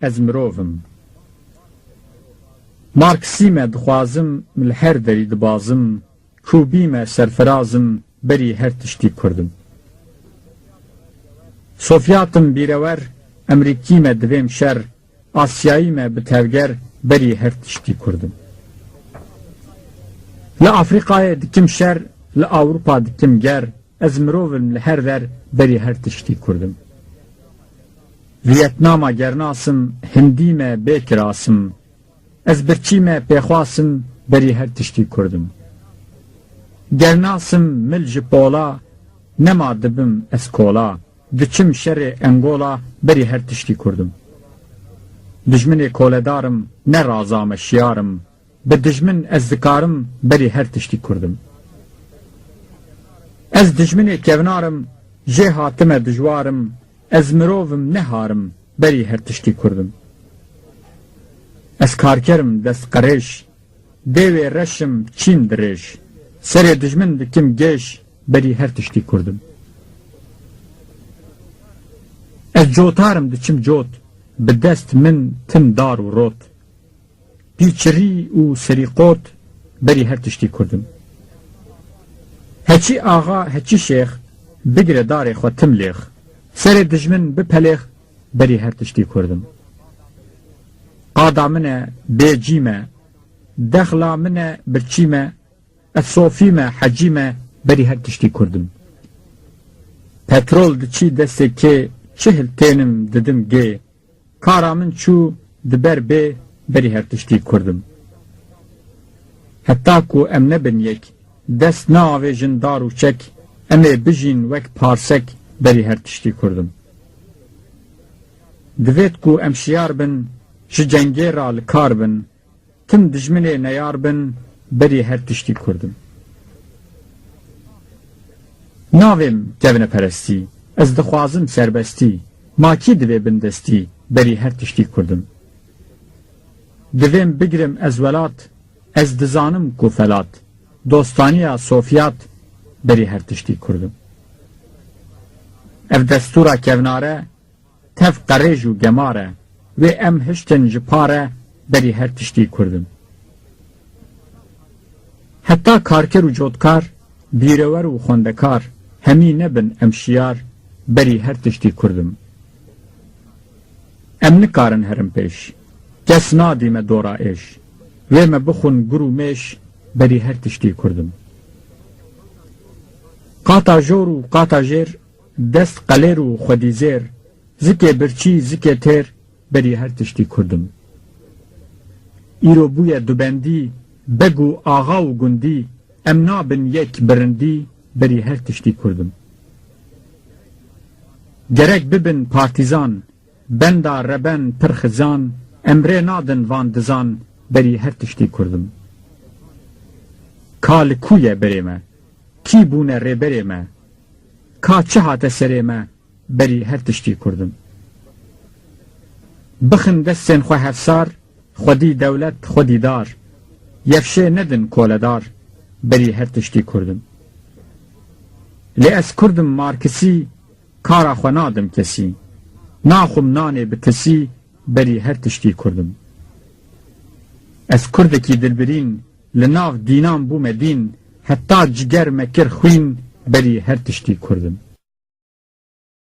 ez mirovim. Marksî me dixwazim li her derî dibazim, kûbî me serfirazim, berî her tiştî kurdim. Sofyatim bîrewer, Emerîkî me divêm şer, Asyayî me bi tevger, berî her tiştî kurdim. Li Afrikayê dikim şer, li Awropa dikim ger, ez mirovim li her der, berî her tiştî kurdim. Vietnama gernasim, Hindî me bêkirasim, ez birçî me pêxwasim, berî her tiştî kurdim. Gernasim mil ji pola, nema dibim ez kola, diçim şerê Angola, berî her tiştî kurdim. Dijminê koledarım, ne razame şiyarım, bi dijmin ez dikarim, berî her tiştî kurdim. Ez dijminê kevnarım, jê hatime dijwarım, ez mirovim neharim, berî her tiştî kurdim. Ez karkerim dest qirêj, devê reşim çîn dirêj, serê dijmin dikim gêj, berî her tiştî kurdim. Ez cotarım diçim cot, bi dest min tim dar û rot, pîçirî û serîqot, berî her tiştî kurdim. Heçî axa, heçî şêx, bigire darê xwe tim lêx, serê dijmin bipelêx, berî her tiştî kurdim. Qada min e bêcî me, dexla min e birçî me, ez sofî me hecî me, berî her tiştî kurdim. Petrol diçî destê kê, çihil tênim didim gê, kara min çû diber bê, berî her tiştî kurdim. Heta ku em nebin yek, dest naavêjin dar û çek, em ê bijîn wek parsek, berî her tiştî kurdim. Divêt ku em şiyar bin, ji cengê ra li kar bin, tim dijminê neyar bin, berî her tiştî kurdim. Navêm kevineperestî, ez dixwazim serbestî, makî divê bin destî, berî her tiştî kurdim. Divêm bigirim ez welat, ez dizanim ku felat, dostaniya Sofyat, berî her tiştî kurdim. Ev destûra kevnare, tev qerêj û gemar e, wê em hiştin ji pare, berî her tiştî kurdim. Heta karker û cotkar, bîrewer û xwendekar, hemî nebin em şiyar, berî her tiştî kurdim. Em nikarin herin pêş, kes nadî me dora êş, wê me bixwin gur û mêş, berî her tiştî kurdim. Qata jor û qata jêr, dest qelêr û xwedîzêr, zikê birçî zikê têr, berî her tiştî kurdim. Îro bûye dubendî, beg û axa û gundî, em nabin yek birindî, berî her tiştî kurdim. Gerek bibin partîzan, benda reben pir xizan, emrê nadin van dizan, berî her tiştî kurdim. Ka li kû ye berê me, kî bûne rêberê me, ka çi hate serê me, berî her tiştî kurdim. Bixin destên xwe hevsar, xwedî dewlet xwedî dar, yefşê nedin koledar, berî her tiştî kurdim. Lê ez kurdim markisî, kara xwe nadim kesî, naxwim nanê bi tisî, berî her tiştî kurdim. Ez kurdekî dilbirîn, li nav dînan bûme dîn, heta ciger me kir xwîn, berî her tiştî kurdim.